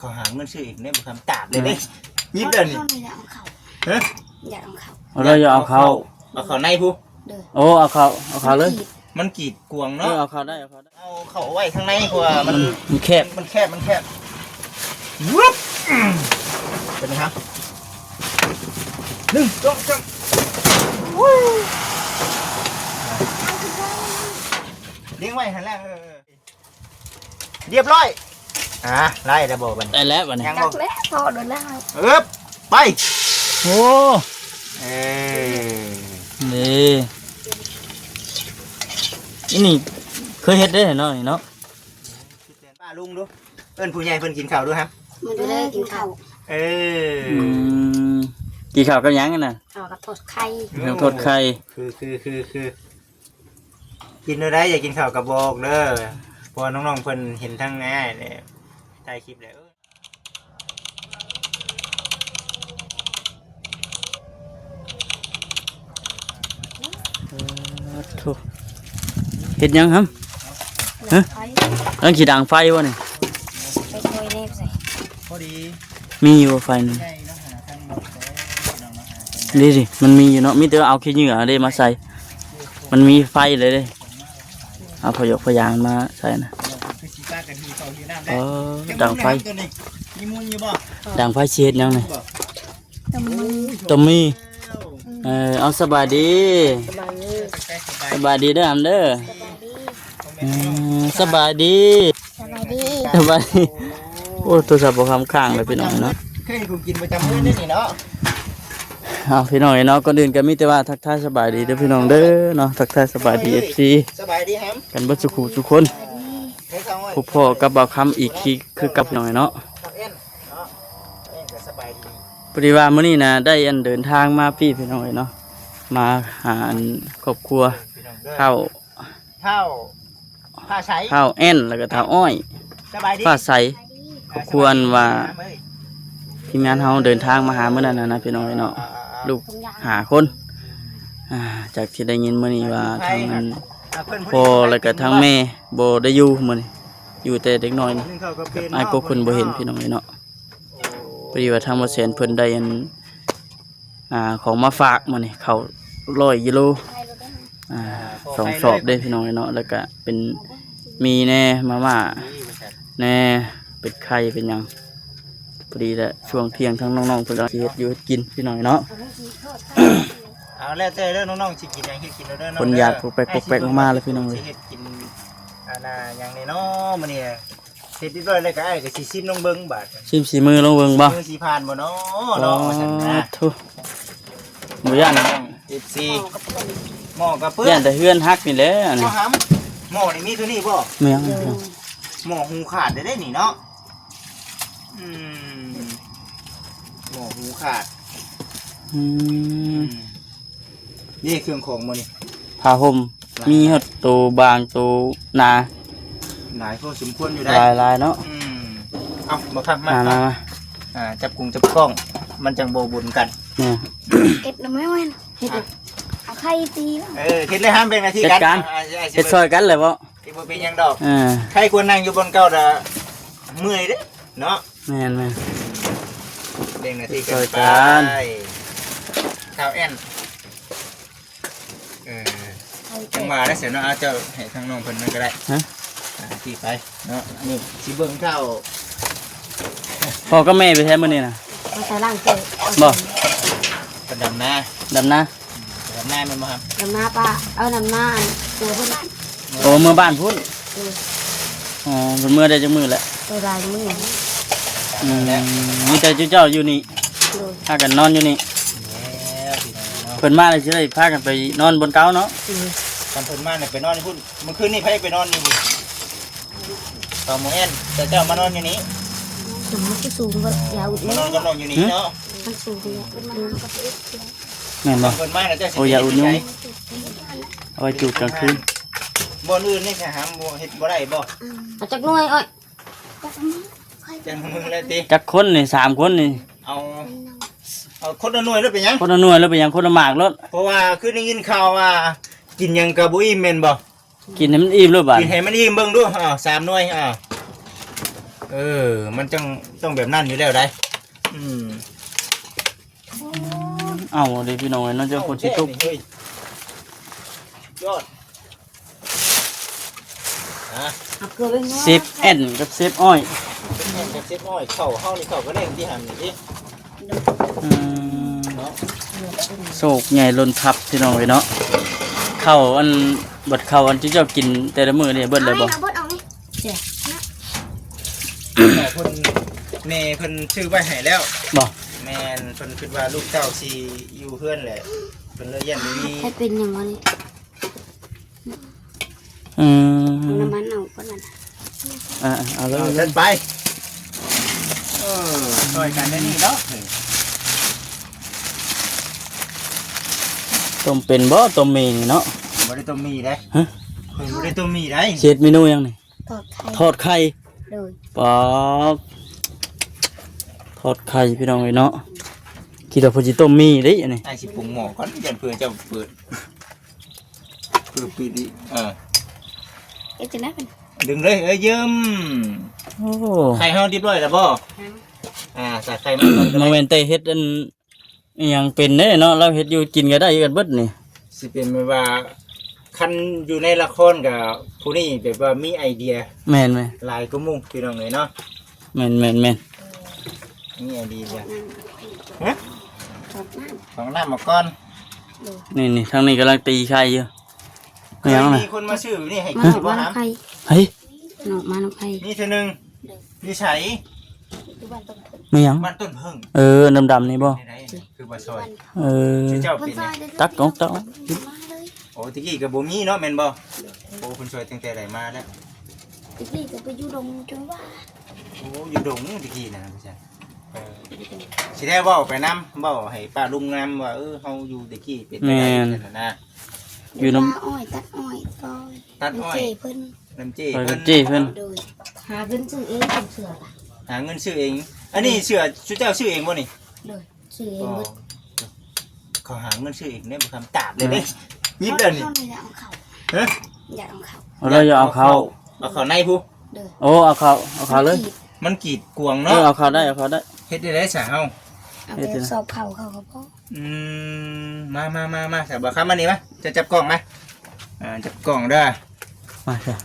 ขอหาเงินซื้ออีกเนี่ยบุคคำตาดเลยเนี่ยยิบเดินนี่ฮะอยากเอาเขาเราจะเอาเขาเอาเขาในผู้โอ้เอาเขาเลยมันกีดกวงเนาะเอาเขาได้เอาเขาไว้ข้างในกว่ามันแคบวุ๊บเป็นไงครับ1 2 3เลี้ยงไว้หันแรกเรียบร้อยไล่ระบบมันได้แล้ววันนี้จักแล้วพอโดนแล้วไปโอ้นี่เคยเฮ็ดได้เนาะเนาะป้าลุงดูเอิ้นผู้ใหญ่เพิ่นกินข้าวด้วยครับมันจะได้กินข้าวกินข้าวกับหยังกันน่ะกับทอดไข่ทอดไข่คือกินได้อย่ากินข้าวกับบอกเด้อพอน้องๆเพิ่นเห็นทั้งง่ายเนี่ยถ่ายคลิปแล้วเฮ็ดยังครับฮะแล้วขีดังไฟวะนี่ไปคอยเล็บใส่พอดีมีอยู่ไฟนึงดิมันมีอยู่เนาะมีแต่เอาขี้เหงื่อได้มาใส่มันมีไฟเลยเลยเอาพยางมาใส่นะดังไฟเชียดยังไงตมีเอาสบายดีเด้อเด้อสบายดีโอ้ตัวสับปะคำข้างเลยพี่น้องเนาะเคยกูกินประจำมื้อนี่เนาะพี่น้องเนาะก่อนอื่นก็มีแต่ว่าทักทายสบายดีเด้อพี่น้องเด้อเนาะทักทายสบายดี FC สบายดีครับกันบ่ทุกคนผู้พ่อกับบ่าวคำอีกทีคือกับหน่อยเนาะปฏิว่ามื้อนี้นะได้อันเดินทางมาพี่น้องเนาะมาหาครอบครัวข้าวแอนแล้วก็ข้าวอ้อยผ้าใสครอบครัวว่าทีมงานเฮาเดินทางมาหามื้อนั้นนะพี่น้องเนาะลูก5 คนจากที่ได้ยินมื้อนี้ว่าทางนั้นพ่อแล้วก็ทางแม่บ่ได้อยู่มื้อนี้อยู่แต่เด็กน้อยนี่ไอ้ก็เพิ่นบ่เห็นพี่น้องเนาะพอดีว่าทางบ่แสนเพิ่นได้อันของมาฝากมื้อนี้ข้าว100 กิโล2 สอบได้พี่น้องเนาะแล้วก็เป็นมีแน่มาม่าแน่เป็ดไข่เป็นหยังพอดีแหละช่วงเที่ยงทั้งน้องๆเพิ่นก็สิเฮ็ดอยู่กินพี่น้องเนาะเอาแล้วแต่เด้อน้องๆสิกินหยังเฮ็ดกินเด้อเนาะคนอยากปกแปกมาเลยพี่น้องเอ้ยเฮ็ดกินอย่างนี้เนาะมื้อนี้เฮ็ดเรียบร้อยแล้วก็อ้ายก็สิชิมลงเบิ่งบาดชิมสีมือลงเบิ่งบ่มือสิผ่านบ่เนาะว่าซั่นนะทุหมูย่าง14หม้อกับเปิ้นย่างแต่เฮือนฮักนี่แหละนี่หม้อนี่มีตัวนี้บ่แม่นหม้อหูขาดได้นี่เนาะหม้อหูขาดนี่เครื่องของมื้อนี้ผ้าห่มมีฮอดตัวบางตัวหนาหลายพอสมควรอยู่ได้ลายเนาะเอามาครับมาจับกุ้งจับกล้องมันจังโบบุญกันเก็บน้ำไม่ไหวเอาไข่ตีเฮ็ดเลยห้ามเป็นนาทีกันเฮ็ดซอยกันเลยบ่ที่บ่เป็นหยังดอกใครควรนั่งอยู่บนเก้าน่ะเมื่อยเด้เนาะแม่นเบ่งนาทีกันข้าวแอนจังมาได้เสียเนาะเจ้าให้ทางน้องเพิ่นนั่นก็ได้ที่ไปเนาะนี่สิเบิ่งข้าวพ่อกับแม่ไปแท้มื้อนี้น่ะมาใส่ล่างเกิดบ่เป็นดำนามันบ่ครับดำนาป้าเอาดำนาตัวพุ่นโอ้เมื่อบ้านพุ่นอ๋อเมื่อได้จังมื้อแหละตัวใดมื้อมีแต่เจ้าอยู่นี่พากันนอนอยู่นี่เพิ่นมาเลยสิได้พากันไปนอนบนเก้าเนาะตอนเพิ่นมาเนี่ยไปนอนนี่พุ่นเมื่อคืนนี่ไผไปนอนอยู่นี่ต่อหมู่แอนแต่เจ้ามานอนอยู่นี่มันก็สูงบ่ยาวอีกนอนกับน้องอยู่นี่เนาะมันสูงแม่นบ่เพิ่นมาแล้วเจ้าสิโอ้ยาอุ่นยุ่งเอาไว้จูบกลางคืนบ่อื่นนี่แค่หามบ่เฮ็ดบ่ได้บ่เอาจักหน่วยอ้อยจังมึงเลยติจักคนนี่3 คนนี่เอาคนละหน่วยแล้วเป็นหยังคนละหน่วยแล้วเป็นหยังคนละหมากรถเพราะว่าคือได้ยินข่าวว่ากินหยังกับบ่อิ่มแม่นบ่กินให้มันอิ่มเลยบาดกินให้มันอิ่มเบิ่งดู3 หน่วย มันต้องแบบนั้นอยู่แล้วได้เอาดิพี่น้องน้องเจ้าคนสิตุกยอด10N กับ10อ้อยกับ10อ้อยเข้าเฮานี่เข้าก็ได้ที่หันนี่ โศกใหญ่ล้นทับพี่น้องเนาะเข้าอันเบิดเข้าอันที่เจ้ากินแต่ละมื้อนี่เบิดเลยบ่เพิ่นแม่เพิ่นชื่อไว้ให้แล้วบ่แม่นเพิ่นคิดว่าลูกเจ้าสิอยู่เฮือนแหละเพิ่นเลยยันมีให้เป็นอย่างนี้น้ำมันเอาก็นั่นเอาเลยเดินไปช่วยกันได้นี่เนาะต้มเป็นบ่ต้มมีนี่เนาะบ่ได้ต้มมีได้เพิ่นบ่ได้ต้มมีได้เฮ็ดเมนูยังนี่ทอดไข่ป๊อกทอดไข่พี่น้องเนาะคิดว่าเพิ่นสิต้มมีเด้อันนี้ไอ้สิปรุงหม้อก่อนยันเพื่อเจ้าเปิดปิดดิจะนับดึงเลยเยิ้มไข่เฮาเรียบร้อยแล้วบ่ใส่ไข่มาเวนเตเฮ็ดอันยังเป็นเด้เนาะเราเฮ็ดอยู่กินก็ได้กันเบิดนี่สิเป็นแบบว่าคันอยู่ในละครกับผู้นี้แบบว่ามีไอเดียแม่นหลายก็มุ่งพี่น้องเลยเนาะแม่นมีไอเดียฮะของน้ำมาก่อนนี่ทางนี้กำลังตีไข่อยู่มีคนมาซื้อนี่ให้กินบ่ครับเฮ้ยหนอกมาน้ำไข่นี่เท่านึงนี่ใช้ไม่ยังมันต้นเพิ่งดำนี่บ่คือบ่ซอยเจ้าเป็นตักของเจ้าโอ้ตะกี้กับบ่มีเนาะแม่นบ่โอ้คุณช่วยตั้งแต่ไหนมาแล้วตะกี้ก็ไปอยู่ดงจนว่าโอ้อยู่ดงตะกี้นะพี่จันสิได้เว้าไปนำเว้าให้ป้าลุงนำว่าเฮาอยู่ตะกี้เป็นจังได๋นั่นน่ะอยู่น้ำอ้อยตัดอ้อยซอยตัดอ้อยเพิ่นน้ำเจ้เพิ่นหาเงินซื้อเองเป็นเสือหาเงินซื้อเองอันนี้เสือชุดเจ้าซื้อเองบ่นี่เลยซื้อเองหมดเขาหาเงินซื้อเองเนี่ยบ่ทำตาบเลยเด้ยิบเด้อนี่ฮะอยากเอาเขาเราอย่าเอาเขาในผู้โอ้เอาเขาเลยมันกีดกวงเนาะเอาเขาได้เฮ็ดได้ซะเฮาเอาไปสอบเขาพ่อมาสบครับมานี่มาจะจับกล่องมาจับกล่องเด้อ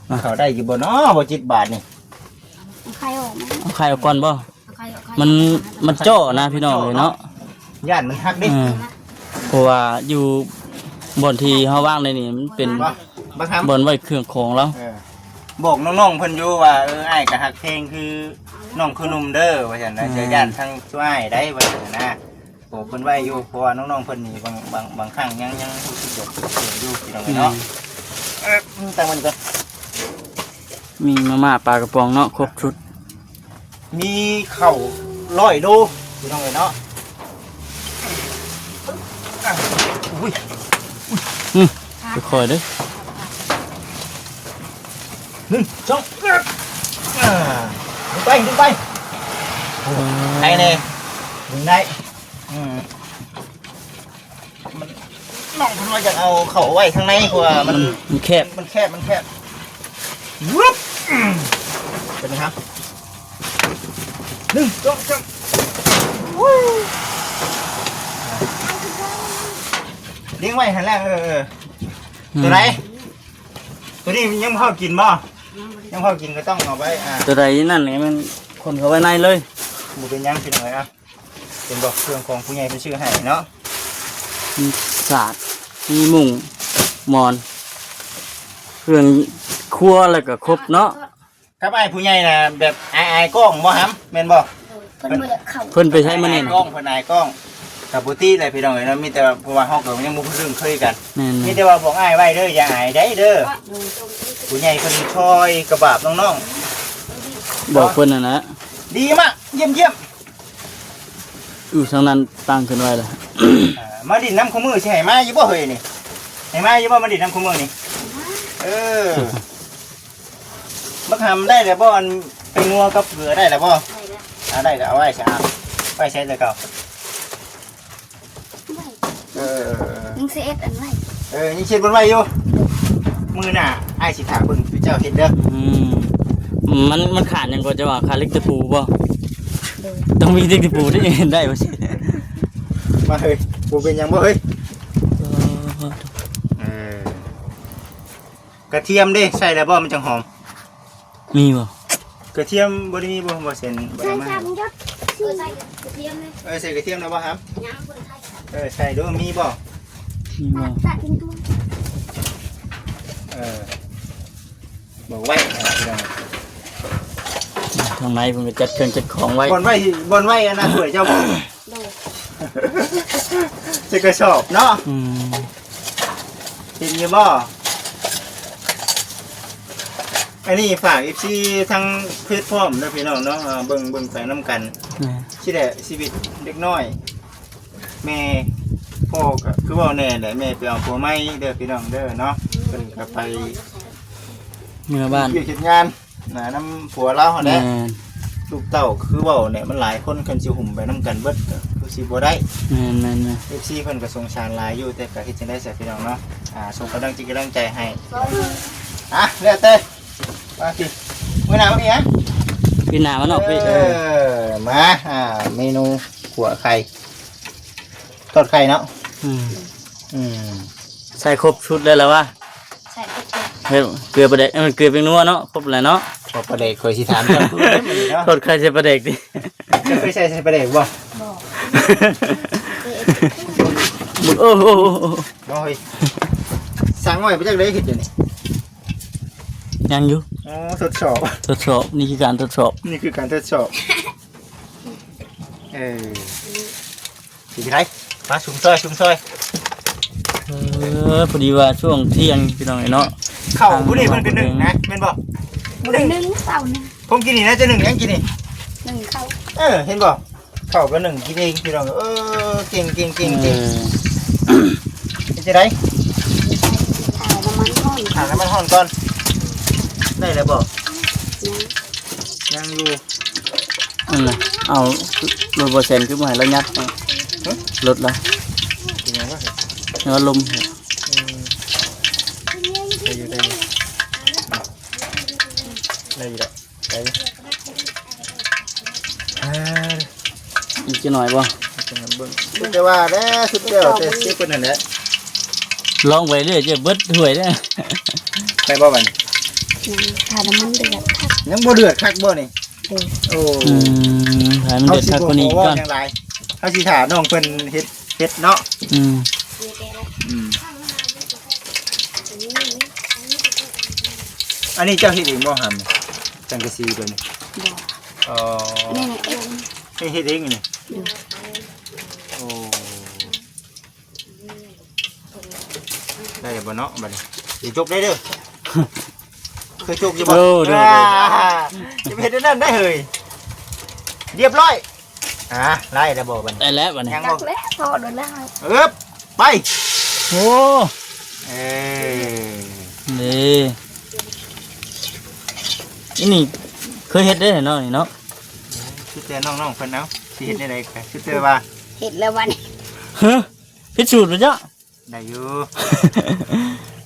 มาเขาได้อยู่บ่เนาะบ่10 บาทนี่ไข่ออกมั้ยเอาไข่ออกก่อนบ่มันเจาะนะพี่น้องเลยเนาะย่านมันหักดิเพราะว่าอยู่บ่อนที่เฮาว่างเลยนี่มันเป็นบ่อนไว้เครื่องของแล้วบอกน้องๆเพิ่นอยู่ว่าอ้ายก็ฮักเพลงคือน้องคือหนุ่มเด้อว่าซั่นนะจะย่านทั้งช่วยได้ว่าซั่นนะโอ้เพิ่นไว้อยู่เพราะว่าน้องๆเพิ่นนี่บางครั้งยังรู้สึกอยู่พี่น้องเนาะแต่มันก็มีมาม่าปลากระป๋องเนาะครบชุดมีข้าว100 โลพี่น้องเนาะค่อยๆเด้อ1 2ดึงไปไอ้นี่ดึงได้มันน้องเพิ่นว่าจะเอาเข้าไว้ข้างในเพราะว่ามันแคบวุ๊บเป็นไงครับ1 2 3เลี้ยงไว้หันแรกตัวไหนตัวนี้ยังพอกินบ่ยังพอกินก็ต้องเอาไว้ตัวใดนั่นนี่มันคนเขาไว้ในเลยหมูเป็นยังเป็นอะไรเป็นบอกเครื่องของผู้ใหญ่เป็นชื่อให้เนาะมีศาสตร์มีมุ้งมอนเครื่องครัวแล้วก็ครบเนาะครับไอ้ผู้ใหญ่นะแบบไอ้กล้องบ่ฮัมแม่นบ่เพิ่นไปใช้มันนี่กล้องเพิ่นไอ้กล้องกับปุตี้อะไรพี่น้องเนาะมีแต่เพราะว่าเฮาก็ยังบ่เรื่องเคยกันมีแต่ว่าบอกอ้ายไว้เด้ออย่าอายได้เด้อผู้ใหญ่เพิ่นช่วยกระบาบน้องๆบอกเพิ่นนะดีมากเยี่ยมทางนั้นตั้งขึ้นไว้แล้วมาดินน้ำขมือใช่ไหมยี่บ่เฮยนี่เห็นไหมยี่บ่มาดินน้ำขมือนี่บักหำได้แล้วบ่อันไปงัวกับเกลือได้แล้วบ่ได้แล้วเอาไว้ใช่ไว้ใช้แต่เก่ายังเซฟอันไว้ยังเช็ดบนไว้อยู่มือหน้าไอ้สิถาเบิ่งพี่เจ้าเห็นเด้อ มันขาดหยังก็จะว่าขาดเล็กตะปูบ่ โดย ต้องมีเล็กตะปูได้ได้บ่สิ มาเฮ้ยบ่เป็นหยังบ่เฮ้ยกระเทียมเด้ใส่แล้วบ่มันจังหอม มีบ่ กระเทียมบ่ได้มีบ่เซ็นบ่ ใส่ ได้มา ชามยศใส่กระเทียมเลย ใส่กระเทียมแล้วบ่ครับ ย่างคนไทย ใส่ด้วยมีบ่ มีบ่ ตัดทิ้งตัว บอกไว้พี่น้อง ทางในเพิ่นก็จัดเครื่องจัดของไว้ บนไว้อันนั้นสวยเจ้าบ่ โดย จะกระสอบเนาะ อืม เห็นอยู่บ่อันนี้ฝาก FC ทั้งเพจพร้อมเด้อพี่น้องเนาะเบิ่งไปนํกัน นะ ที่แหละชีวิตเด็กน้อย แม่พ่อก็คือว่าแน่แหละแม่ไปเอาผัวใหม่เด้อพี่น้องเด้อเนาะเพิ่นก็ไป เมื่อบ้าน เฮ็ดงานนำผัวเราหั่นแห แม่ ละ น ลูกเต้าคือเว้าเนี่ยมันหลายคนกันสิหุ่มไปนํกันเบิดก็คือสิบ่ได้ แม่น FC เพิ่นก็สงสารหลายอยู่แต่ก็เฮ็ดจังได๋ซะพี่น้องเนาะส่งกำลังใจให้แล้วแต่มาสิมื้อหน้ามาพี่ฮะ พี่หน้ามันออกไป มาเมนูขัวไข่ทอดไข่เนาะ อืม อืม ใส่ครบชุดเลยแล้ววะ ใส่กระเทียม เฮ้ยเกลือประเด็กเกลือเป็นนัวเนาะครบแล้วเนาะ พอประเด็กเคยสิถามเจ้าคือเนาะ โทษใครใส่ประเด็กดิ จะเคยใส่ประเด็กบ่ บอกเคย โอ้โห บ่เฮ้ยสั่งไว้ไปจักได๋เฮ็ดอยู่นี่ ยังอยู่ อ๋อทดสอบ ทดสอบนี่คือการทดสอบ นี่คือการทดสอบสิไดมาชุมซอย พอดีว่าช่วงเที่ยงพี่น้องเนาะ เข้าผู้นี้เพิ่นเป็นหนึ่งนะแม่นบ่ หนึ่งเต่าหนึ่ง ผมกินนี่นะจะหนึ่งยังกินนี่ หนึ่งเข้า เห็นบ่เข้าก็หนึ่งกินเองพี่น้องเก่งจะได้ ถ่ายน้ำมันห้อนหาน้ำมันห่อนก่อนได้แล้วบ่ยังอยู่ นั่นแหละเอารถบอเซนขึ้นมาให้แล้วยัดรถละ กินยังก็เห็น แล้วลม ได้อยู่ได้อีกจะหน่อยบ่ แต่ว่าแล้วสุดเดียวแต่สิเป็นนั่นแหละ ลองไปเรื่อยจะเบิดถ้วยเด้อ ไปบ่บัด ถ่ายน้ำมันเดือด ยังบ่เดือดคักบ่นี่โอ้ ให้มันเดือดทักกว่านี้ก่อน เฮาสิถามน้องเพิ่นเฮ็ดเนาะอันนี้เจ้าเฮ็ดเองบ่หำจังกะซีตัวนี้ บอกนี่ไงเอง ให้เฮ็ดเองนี่โอ้ได้บ่เนาะบัดนี้สิจบได้เด้อเคยจบอยู่บ่จะเฮ็ดนั่นได้เฮ้ยเรียบร้อยไล่ได้บ่บัดนี้ ได้แล้วบัดนี้ ยัง ตั บ่ กแล้วพอโดนแล้ว ไป โอ้ นี่เคยเฮ็ดได้เนาะนี่เนาะ ชุดเตน้องๆเพิ่นเอาสิเฮ็ดได้ไดก็ชุดเตว่า เห็ดแล้ววัน ฮะพิสูจน์บ่จ๊ะ ได้อยู่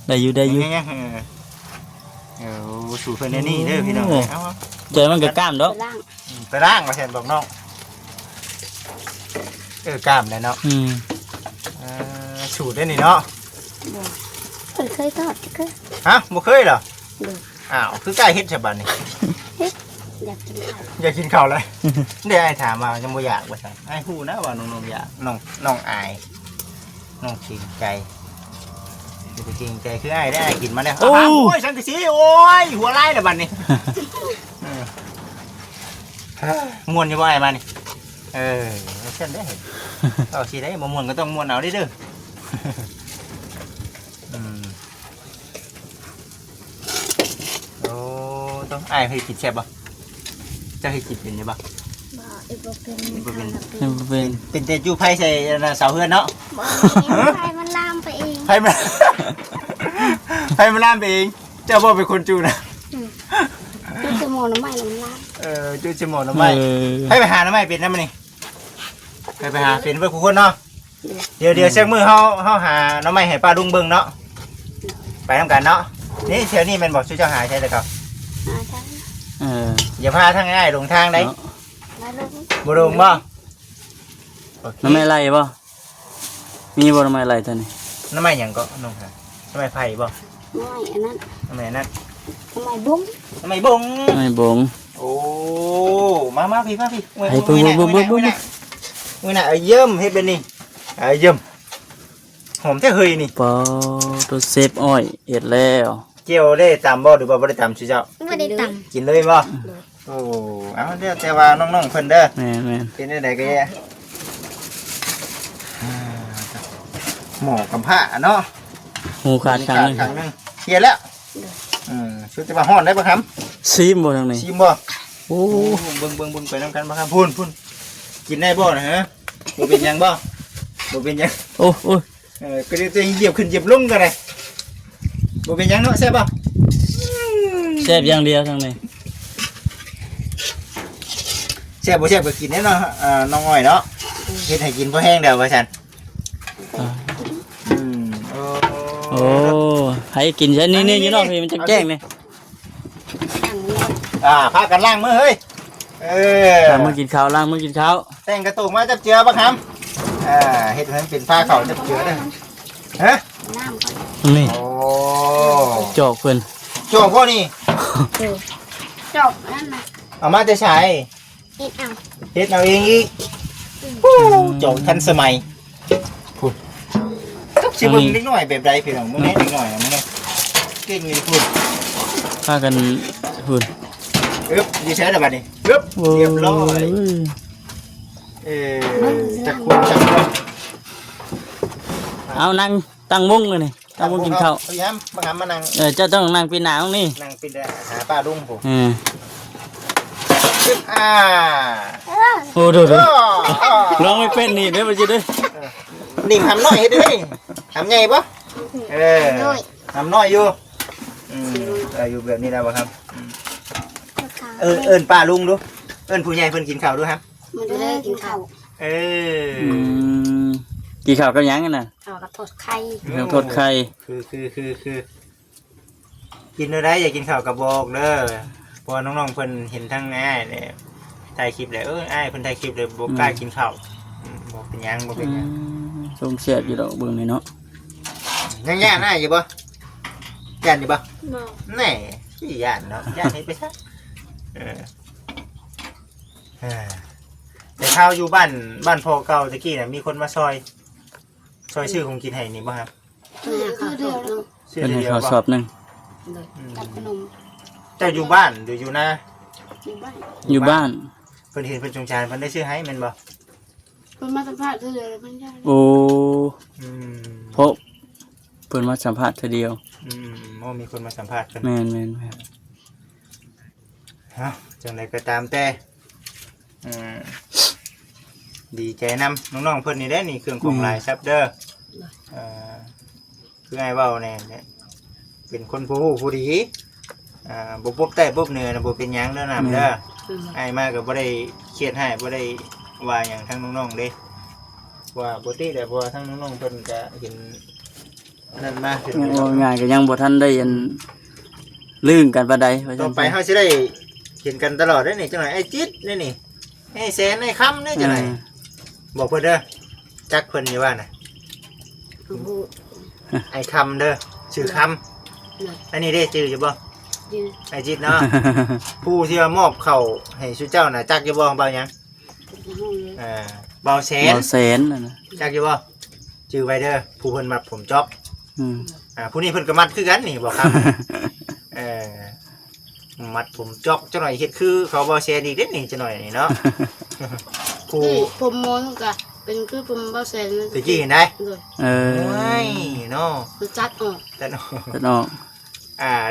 ได้อยู่ ยังสูตรเพิ่นนี่เด้อพี่น้องเอา ใจมันก็กล้ามดอก ล่าง ไปล้างมาแทนบอกน้องกล้ามเลยเนาะสูตรได้นี่เนาะ บอกเคยทอดเคย ฮะบ่เคยเหรอ ดู อ้าวคือใกล้เฮ็ดฉบับนี่ อยากกินข้าว อยากกินข้าวเลยเดี๋ยวไอ้ถามมายังบ่อยากว่าซั่นไอ้ฮู้นะว่าน้องๆอยากน้องอายน้องเกรงใจจะไปเกรงใจคือไอ้ได้กินมาแล้วโอ้ยสังกะสีโอ้ยหัวลายแล้วบัดนี้ม่วนอยู่บ่ไอ้มานี่เช่นได้เอาสิได้บ่ม่วนก็ต้องม่วนเอาเด้อโอ้ต้องไอ้ให้กินแซ่บบ่จะให้กินเป็นบ่ บอกอีกเป็น เป็นแต่อยู่ไผใส่เสาเฮือนเนาะ บอกไฟมันลามไปเอง ไผมันลามไปเองเจ้าบ่เป็นคนจูนะ จุดจมูกน้ำไหม้ลงลาม จูสิหมอน้ำไม้ไปหาน้ำไม้เป็นนำนี่ไปหาเป็นเพิ่นทุกคนเนาะเดี๋ยวเช้ามื้อเฮาหาน้ำไม้ให้ป้าลุงเบิ่งเนาะไปนำกันเนาะนี่แถวนี้แม่นบ่ชื่อเจ้าหาใช่แล้วครับ ใช่ อย่าพาทางง่ายลงทางได้ มาลง บ่ลงบ่โอเค น้ำไม่ไหลบ่มีบ่น้ำไม่ไหลท่านนี่ น้ำไม้หยังก็น้องค่ะน้ำไม้ไผ่บ่ ไม่อันนั้น น้ำไม้นั่น ทำไมบุ้ง น้ำไม้บง ไม่บง โอ้มาพี่มื้อ ให้เบิ่ง มื้อน่ะเอาเยิ่มเฮ็ดเป็นนี่เอาเยิ่มหอมแท้เฮยนี่ ปอตัวเซฟอ้อยเฮ็ดแล้ว เจียวได้ตำบ่หรือบ่ได้ตำชื่อเจ้า ไม่ได้ต่ กินเลยบ่โอ้เอาเดี๋ยวแต่ว่าน้องๆเพิ่นเด้อ แม่น เป็นได้ก็แย่หมอกับผ้าเนาะ หูขาดครั้งหนึง ครั้งนึงเคลียร์แล้วชุดจะมาฮ้อนได้บ่ครับ ซีมบ่ทางนี้ ชิมบ่ โอ้ เบิ่งไปนำกันบ่ครับพุ่นกินได้บ่นะฮะบ่เป็นหยังบ่เป็นหยัง โอ้ย ก็ได้ตัวเหยียบขึ้นเหยียบลงกันเลยบ่เป็นหยังเนาะแซ่บบ่ แซ่บอย่างเดียวทางนี้ แซ่บบ่แซ่บก็กินแน่เนาะน้องอ้อยเนาะเฮ็ดให้กินบ่แห้งเด้อว่าซั่นโอ้ โอ้ให้กินใช่นี่อยู่เนาะพี่มันจะแจ้งนี่ ำ พากันล้างมือเฮ้ยล้างมือกินข้าวล้างมือกินข้าว แต่งกระตุกมาจับเจือบ่ครับเฮ็ดให้เป็นผ้าขาวจับเจือเด้อฮะ น้ำก็ นี่ โอ้ จอกเพิ่น โจกพ่อนี่ จบนั่นนะ เอามาจะใช้ เอ็ดเอา เฮ็ดเอาเองอีกโจกทันสมัยพูดสิเบิ่งเล็กน้อยแบบใดพี่น้องมื้อนี้เล็กน้อยนะมื้อนี้เก่งเลยพูด พากันหุ่น ดีใช้แล้วบัดนี้เรียบร้อยจักควงจักควง เอานั่งตั้งวงเลยนี่ตั้งวงกินข้าว พยายามมาหามานั่ง เจ้าต้องนั่งปีนหนาวนี่ นั่งเป็นหาป้าลุงผม อ่าโอ้ดูร้องไม่เป็นนี่เด้อมาจิเด้อ นิ่มทำน้อยเฮ็ดดิทำใหญ่ปะด้วย ทำน้อยอยู่อยู่แบบนี้แล้วบ่ครับเอิ้นป้าลุงดูเอิ้นผู้ใหญ่เพิ่นกินข้าวดูครับ มันจะได้กินข้าว กี่ข้าวกับยังกันน่ะ เอากระทดไข่ โทษใคร คือกินได้อย่ากินข้าวกับบอกเด้อเพราะน้องๆเพิ่นเห็นทั้งอ้ายเนี่ยถ่ายคลิปเลยอ้ายเพิ่นถ่ายคลิปเลยบ่กล้ากินข้าวบ่เป็นหยังบ่เป็นหยัง ทรงเสียดอยู่ดอกเบิ่งนี่เนาะ ยังย่านอ้ายอยู่บ่ย่านอยู่บ่ บอก แหน่ขี้ย่านเนาะย่านให้ไปซะแต่ข้าวอยู่บ้านพ่อเก่าตะกี้น่ะมีคนมาซอยชื่อของกินให้นี่บ่ครับ คือเดียวนึง ชื่อ เป็นให้ เดียว ข้อ บ่ สอบหนึง กับขนม แต่อยู่บ้านหรืออยู่นา อยู่บ้าน อยู่บ้าน เพิ่นเห็นเพิ่นจงชานเพิ่นได้ชื่อให้แม่นบ่ เป็นมาสัมภาษณ์เดียวเลยไม่ได้ โอ้ อืม เพราะเพิ่นมาสัมภาษณ์เธอเดียว โอ้มีคนมาสัมภาษณ์กัน แม่น ฮะจังไดก็ตามแต่ดีใจนำน้องๆเพิ่นนี่ได้นี่เครื่องของหลายซับเด้อคือไงเว้าแน่เนี่ยเป็นคนผู้รู้ผู้ดีบ่ปุ๊บแต่ปุ๊บเหนือนะบ่เป็นหยังเด้อนำเด้ออ้ายมาก็บ่ได้เครียดให้บ่ได้ว่าหยังทั้งน้องๆเด้ว่าบ่ติแต่ว่าทั้งน้องๆเพิ่นก็เห็นนั่นมาเห็น โอ้งานก็ยังบ่ทันได้อันลื่นกันปานใดว่า ต่ จั อง ไปเฮาสิได้เห็นกันตลอดเด้อนี่จังไดไอ้จิตนี่นี่ไอ้แสนไอ้คำนี่จังไดบอกเพิ่นเด้อจักเพิ่นอยู่ว่าน่ะไอ้คำเด้อชื่อคำอันนี้ได้ชื่ออยู่บ่ ยืน ไอ้จิตเนาะ ผู้ที่มามอบเข้าวให้ชูเจ้าน่ะจักอยู่บ่เบาหยัง เป็นห้องเลย เบาแสน บ่แสนน่ะนะ จักอยู่บ่ชื่อไว้เด้อผู้เพิ่นมัดผมจ๊อบ อืม ผู้นี้เพิ่นก็มัดคือกันนี่บอกครับมัดผมจ๊อบจังหน่อยเฮ็ดคือเขาเบาแสนอีกเด้นี่จังหน่อยนี่เนาะ ผู้ ที่ผมมองกับเป็นคือผมเบาแสนเลย ตะกี้เห็นได้ เลย เออ โอ้ยเนาะ คือจัดออก แต่เนาะ ตัดออก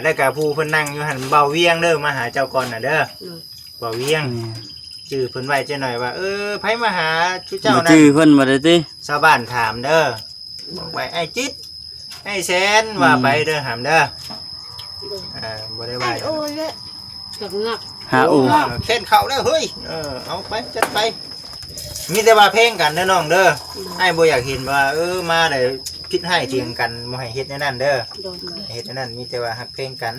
แล้วก็ผู้เพิ่นนั่งอยู่หันเบาเวียงเด้อมาหาเจ้าก่อนน่ะเด้อ เลย เบาเวียง นี่ ชื่อเพิ่นไว้จังหน่อยว่าไผมาหาชูเจ้า บ่ นั่น จื้อเพิ่นบ่ได้ติ ชาวบ้านถามเด้อบอกไปไอ้จิตไอ้แสนว่าไปเด้อหามเด้อ เลย บ่ได้ว่า โอ้ยเลยแบบหนัก หาอู่ เข็นเข้าแล้วเฮ้ยเอาไปจัดไป มีแต่ว่าเพลงกันเด้อน้องเด้อไอ้บ่อยากเห็นว่ามาได้พิษให้เถียงกันบ่ให้เฮ็ดแนวนั้นเด้อ โดนเลย เฮ็ดแนวนั้นมีแต่ว่าฮักเพลงกัน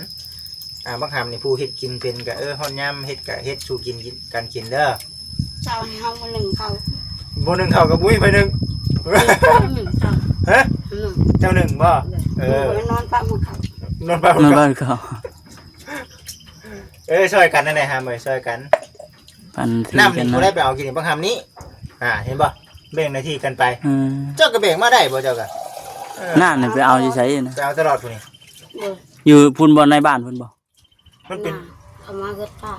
บางคำนี่ผู้เฮ็ดกินเป็นก็ฮอดยามเฮ็ดก็เฮ็ดสู่กินกันกินเด้อ เช้าให้เฮามาหนึ่งเขา บ่นึงเข้ากับบุ้ยไปนึง หนึ่งเขา ฮะ หนึ่ง เจ้าหนึ่งบ่เออ นอนปะหมดเขา นอนเปล่า ในบ้านเขา ช่วยกันนั่นแหละฮะมื้อช่วยกัน ปันที น้ำ กั นี่ น บ่ นะ ได้ไปเอากินบางคำนี้เห็นบ่แบ่งหน้าที่กันไป อืม เจ้าก็แบ่งมาได้บ่เจ้าก็ น้ำนี่ไปเอาอยู่ไสนะ ไปเอาตลอดพุ่นนี่ เด้อ อยู่พุ่นบ่ในบ้านพุ่นบ่ มันเป็น เขามาเกิดป้า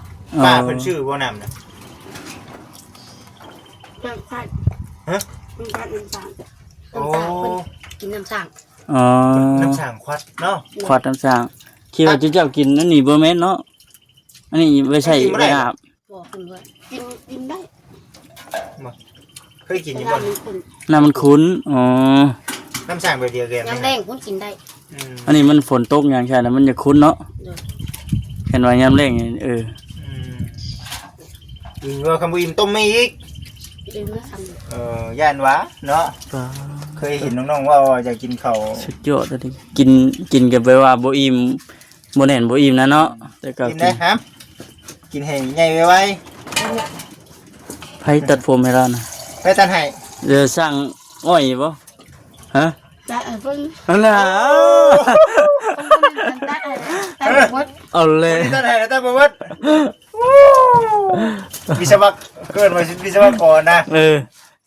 ป้าเพิ่นชื่อบ่น้ำน่ะ เพิ่นพัด ฮะ เพิ่นพัดน้ำสั่ง โอ้ เพิ่นกินน้ำสั่ง อ๋อ น้ำสร้างควัดเนาะ ขวดน้ำสร้างคิดว่าเจ้ากินนั่นนี่บ่แม่นเนาะอันนี้ไว้ใช้ กินบ่ได้ ไว้อาบ บอกเพิ่นว่ากินได้ เคยกินอยู่ เว บ่ ลามันคุณ น้ำมันขุ้นอ๋อ น้ำสร้างแบบเดียวกัน ยามแรงคุณกินได้ อันนี้มันฝนตกอย่างแค่นั้นมันจะขุ้นเนาะ เด้อ เห็นว่ายามแล้งนี่อิ่มว่าคำว่าอิ่มต้มไม่อีก ดื่มแล้วทำ ย่านหวะเนาะเคยเห็นน้องๆว่าอยากกินข้าว สุดยอดเลยกินกันไปว่าบ่อิ่มบ่แน่นบ่อิ่มนะเนาะแต่ก็ กินได้ครับกินให้ใหญ่ไว้ ไผตัดผมให้เรานะ ไปตันให้ เดี๋ยวสร้างอ้อยบ่ฮะ ได้เพิ่น อันน่ะ ได้หมด เอาเลย ตันให้แล้วตันบ่เบิดวิศวกรเกิดมาวิศวกรนะ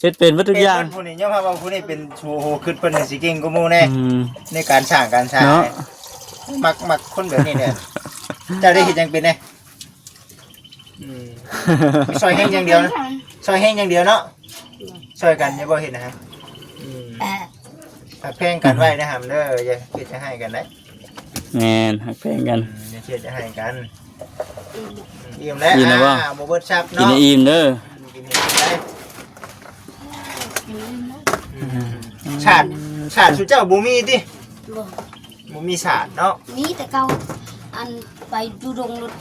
เฮ็ดเป็นหมดทุกอย่าง เป็นผู้นี้ย่อมว่าผู้นี้เป็นโอ้โหขึ้นเพิ่นสิเก่งกว่าหมู่แน่ อืม ในการสร้างการสร้าง เนาะ มักคนแบบนี้เนี่ยจะได้เห็นยังเป็นไงซอยแห้งอย่างเดียวนะซอยแห้งอย่างเดียวเนาะซอยกันอย่าบ่เห็นนะฮะหักแพงกันไว้นะครับเด้ออย่าเฮ็ดจะให้กันได้ แม่นหักแพงกัน อย่าเฮ็ดจะให้กันอิ่มแล้ว อิ่มแล้วบ่ บ่เบิดซับ กิน เนาะ ให้อิ่มเด้อ กินให้ได้ชาติสุเจ้าบ่มีติ บ่ บ่มีชาติเนาะ นี่แต่เก่าอันไปดูดงรถ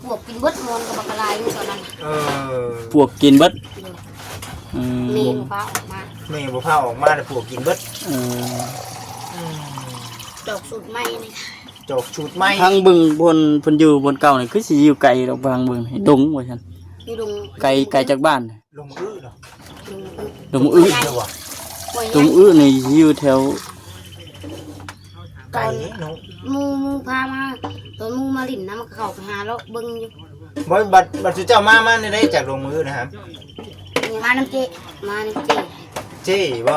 พวกกินเบิดมอนกับบักลายอยู่ตอนนั้น พวกกินเบิดอื เม ม นฟ้าออกมา แม่บ่พาออกมาแล้วพวกกินเบิด เออ ดอกสุดไม้นี่ จกชุดไม้ ทางบึงบนเพิ่นอยู่บนเก่านี่คือสิอยู่ไกลดอกบางบึงให้ดงว่าซั่น อยู่ดง ไกลจากบ้าน ลงอื้อเนาะ ดงอื้อ เด้อว่ะ ดงอื้อนี่อยู่แถว ไก่เนาะ มูพามาตอนมูมาลิ่นน้ำมันเข้าไปหาแล้วเบิ่งอยู่ บ่บัดสุเจ้ามานี่ได้จากลงมือนะครับ มาน้ำเจมาน้ำเจ เจ้บ่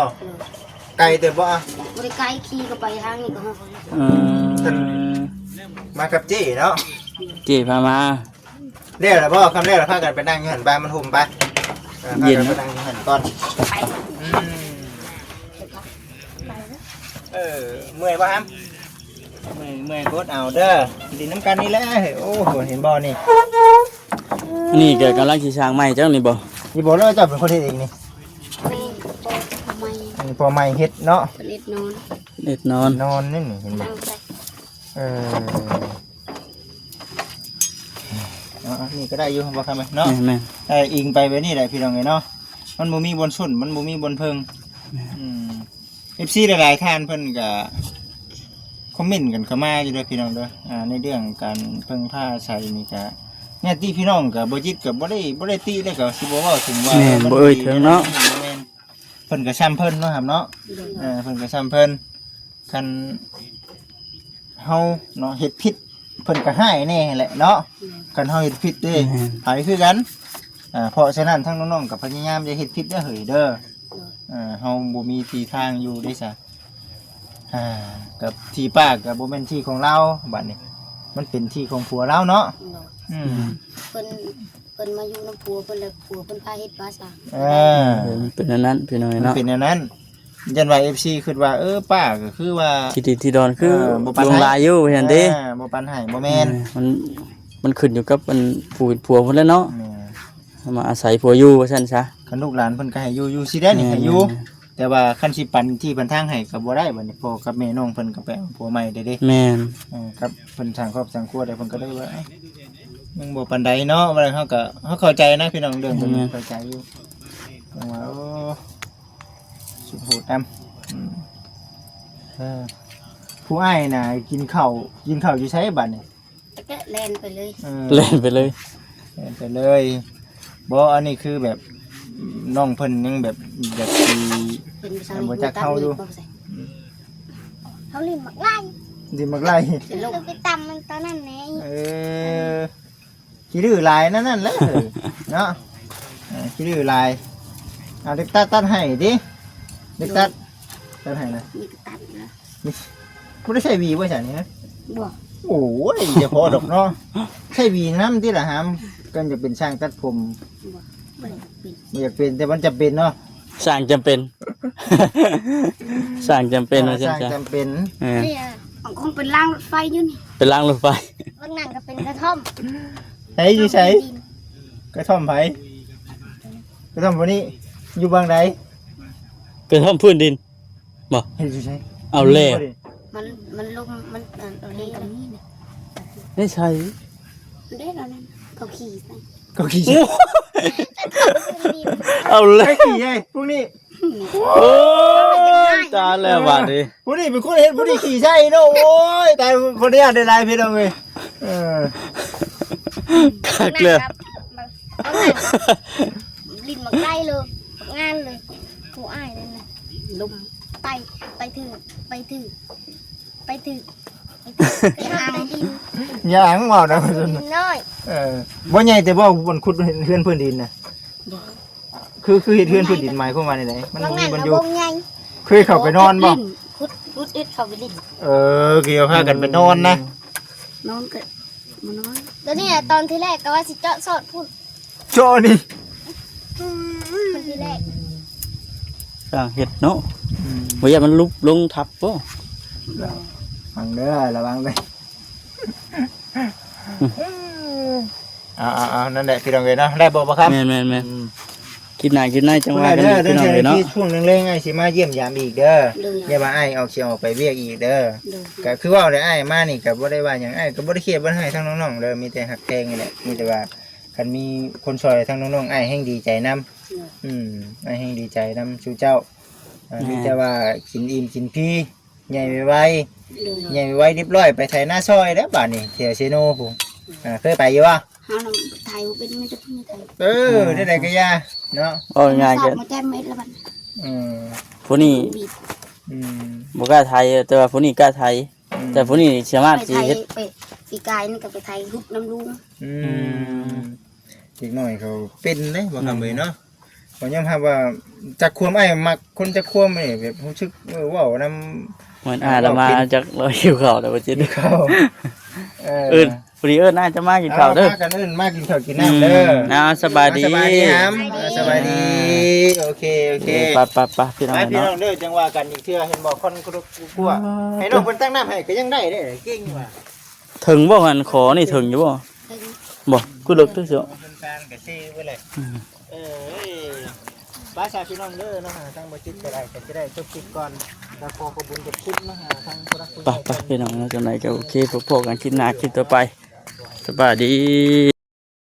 ไก่เด้อบ่อะ บริการขี่ก็ไปทางนี้ก็ห้อง เออ มากับเจ้เนาะ เจ๊พามา เรียกแล้วบ่คำเรียกแล้วพากันไปนั่งอยู่หั่นบ้านมันห่มไปพากันไปนั่งอยู่หั่นก่อน ไป เมื่อยป่ะครับเมื่อยกดเอาเด้อดินน้ำกันนี่แหละโอ้โหเห็นบ่อนี่ นี่ก็กำลังสิสร้างใหม่จังนี่บ่ นี่บอกเลยว่าเจ้าเป็นคนเฮ็ดเองนี่ แม่โตทำไม นี่พอไม่เฮ็ดเนาะ ผลิตนอน เด็ดนอน นอนนี่เห็นบ่ นั่งใจ นี่ก็ได้อยู่บ่ครับเนาะ แม่น อิงไปแบบนี้แหละพี่น้องเอ้ยเนาะมันบ่มีบนสุนมันบ่มีบนเพิงFC หลายๆท่านเพิ่นก็คอมเมนต์กันเข้ามาอยู่เด้อพี่น้องเด้อในเรื่องการเพิ่งผ้าใส่นี่ก็เนี่ยที่พี่น้องก็บ่จิตก็บ่ได้ติแล้วก็สิบ่เว้าถึงว่า แม่นบ่เอ่ยถึงเนาะ เพิ่นก็ซ้ำเพิ่นเนาะครับเนาะเพิ่นก็ซ้ำเพิ่นคันเฮาเนาะเฮ็ดผิดเพิ่นก็ให้แน่แหละเนาะคันเฮาเฮ็ดผิดเด้ไปคือกันเพราะฉะนั้นทั้งน้องๆก็พยายามอย่าเฮ็ดผิดเด้อเฮ้ยเด้อเฮาบ่มีที่ทางอยู่ได้ซะกับที่ป้าก็บ่แม่นที่ของเราบัดนี้มันเป็นที่ของผัวเราเนาะเพิ่นมาอยู่น้ำผัวเพิ่นแล้วผัวเพิ่นพาเฮ็ดภาษา มันเป็นอันนั้นพี่น้อยเนาะ เป็นอันนั้นยันว่า FC คิดว่าป้าก็คือว่า ที่ดินที่ดอนคือ บ่ปาน ล ให้ งลายอยู่เห็นเด้ บ่ปันให้บ่แม่น มันขึ้นอยู่กับมันผู้เป็นผัวพุ่นแล้วเนาะมาอาศัยผัวอยู่ว่าซั่นซะ คันลูกหลานเพิ่นก็ให้อยู่สิได้นี่ให้อยู่แต่ว่าคันสิปันที่ปันทางให้ก็บ่ได้บัดนี้พ่อกับแม่น้องเพิ่นก็ไปเอาผัวใหม่ได้เด้ แม่น ครับเพิ่นสร้างครอบสร้างครัวได้เพิ่นก็เลยว่ามึงบ่ปานใดเนาะว่าเฮาก็เฮาเข้าใจนะพี่น้องเรื่องเพิ่นเข้าใจอยู่ว่าโอ้สุดโหดนำผู้อ้ายน่ะกินข้าวอยู่ไสบัดนี่ แต่ก็แลนไปเลย เล่นไปเลย แล่นไปเลยบ่อันนี้คือแบบน้องเพิ่นยังแบบอยากสิ เป็นภาษา บ่จักเข้าอยู่ เขาลิ้นมักไล่ ดิมักไล่ เป็นโรค เราไปตำมันตอนนั้นแหละ ขี้ดื้อหลายนั่นแหละเนาะขี้ดื้อหลายเอาเด็กตัดให้ดิเด็กตัดให้นะ มีกระตันนะ บ่ได้ใช้หวีบ่ใช่นี่นะ บ่ โอ้ยจะพอดอกเนาะใช้หวีน้ำที่ละหามกันจะเป็นช่างตัดผม บ่ได้เป็น ไม่อยากเป็นแต่มันจะเป็นเนาะ สร้างจำเป็น สร้างจำเป็นว่า ช่าง ใช่ จำเป็น เนี่ย ของคงเป็นร่างรถไฟอยู่นี่ เป็นล่างรถไฟ บางนั่นก็เป็นกระท่อม ใช้อยู่ใช้กระท่อมไผกระท่อมวันนี้อยู่บางใด กระท่อมพื้นดิน เห็นอยู่ใช้ เอาเล่ มันลงมันเอาเละอันนี้นะ ไม่ใช่ มันได้แล้วนั่นเขาขี่ไป ก็ขี่ เอาเล่ ใช้ขี่ใช่พวกนี้ โอ้ยจานแล้วบาดนี้ พวกนี้เป็นคนเห็นพวกนี้ขี่ใช่เนาะโอ้ยตายคนนี้ได้ลายเพชรเอาเลย คักเลย บางนั่นก็ลิ้นมักไล่เลยงานเลยผู้อ้ายนั่นน่ะ ลุม ไปถือไปทำไปดิน อย่าหังเมานะคน ดิ นั้น นน้อย บ่ใหญ่แต่บ่บนขุดเฮือนพื้นดินนะคือเฮ็ดเฮือนพื้นดินหมายความว่าไดมัน บาง บ่มี นั่น มัน ก็ อยู่ วงใหญ่ เคยเข้าไปนอนบ่ พุดเอ็ดเขาไปลิ้น เกี่ยวพากันไปนอนนะ นอนก็มานอน ตัวนี้ตอนที่แรกก็ว่าสิเจาะสอดพูด โชนี่ มันที่แรก สร้างเห็ดเนาะบ่อยากมันลุกลงทับบ่ ฟังเด้อระวังเด้อนั่นแหละพี่น้องเอ้ยเนาะได้บ่ครับ แม่นคิดหน้าจังว่ากัน เด้อ พี่น้องเลยเนาะ ช่วงเร่งๆไอ้สิมาเยี่ยมยามอีกเด้อ เลย อย่ามาไอ้ออกเสียงออกไปเวียกอีกเด้อ เลย ก็คือว่าได้ไอ้มานี่ก็บ่ได้ว่าหยังไอ้ก็บ่ได้เครียดบ่ให้ทั้งน้องๆเด้อมีแต่ฮักแพงนี่แหละมีแต่ว่าคันมีคนช่วยทั้งน้องๆไอ้แฮงดีใจนํไอ้แฮงดีใจนํสู่เจ้ามีแต่ว่ากินอิ่มกินพี่ใหญ่ไว เลย ใหญ่ไวเรียบร้อยไปไทยหน้าซอยเด้อบัดนี้เที่ยวเซโนพุ่นเคยไปอยู่บ่ หาเราไทยเป็นไม่จะพูดไทย ได้ก็ยาเนาะ เอาง่ายๆ ส กั อน บมาแก้เม็ดแล้วมัน ผู้นี้ บีบ บ่กล้าไทยแต่ว่าผู้นี้กล้าไทย แต่ผู้นี้สามารถ ไป สิ ไทย เฮ็ด ไปปีกายนี่ก็ไปไทยฮุบน้ำลุง อีกหน่อยเขาเป็นเด้บ่คำเลยเนาะผมยังพาว่าจักควมไอ้มักคนจักควมนี่แบบรู้สึกว้าวนำ เหมือนละมาจากรอยหิวข้าวแต่ว่าจิต ข้าว พอดีน่าจะมากินข้าวเด้อ มากันเอิ้นมากินข้าวกินน้ำเด้อ สบายดี สบายดีครับสบายดีโอเค ไปพี่น้อง ไปพี่ เนาะ น้องเด้อจังว่ากันอีกเทื่อเห็นบอกคนกลัวให้น้องเพิ่นตั้งน้ำให้ก็ยังได้เด้เก่งว่ะ ถึงบ่หันขอนี่ถึงอยู่บ่บ่กูเลิกตัวเสียว เพิ่นการก็ซี่ไว้เลยป้าชาวพี่น้องเด้อเนาะทางบ่จิตก็ได้ก็จะได้จบคลิปก่อนแล้วขอบุญกับคลิปเนาะทางผู้รักผู้ใหญ่ ไปพี่น้องเนาะจังไดก็โอเคพบกันคลิปหน้าคลิปต่อไปสบายดี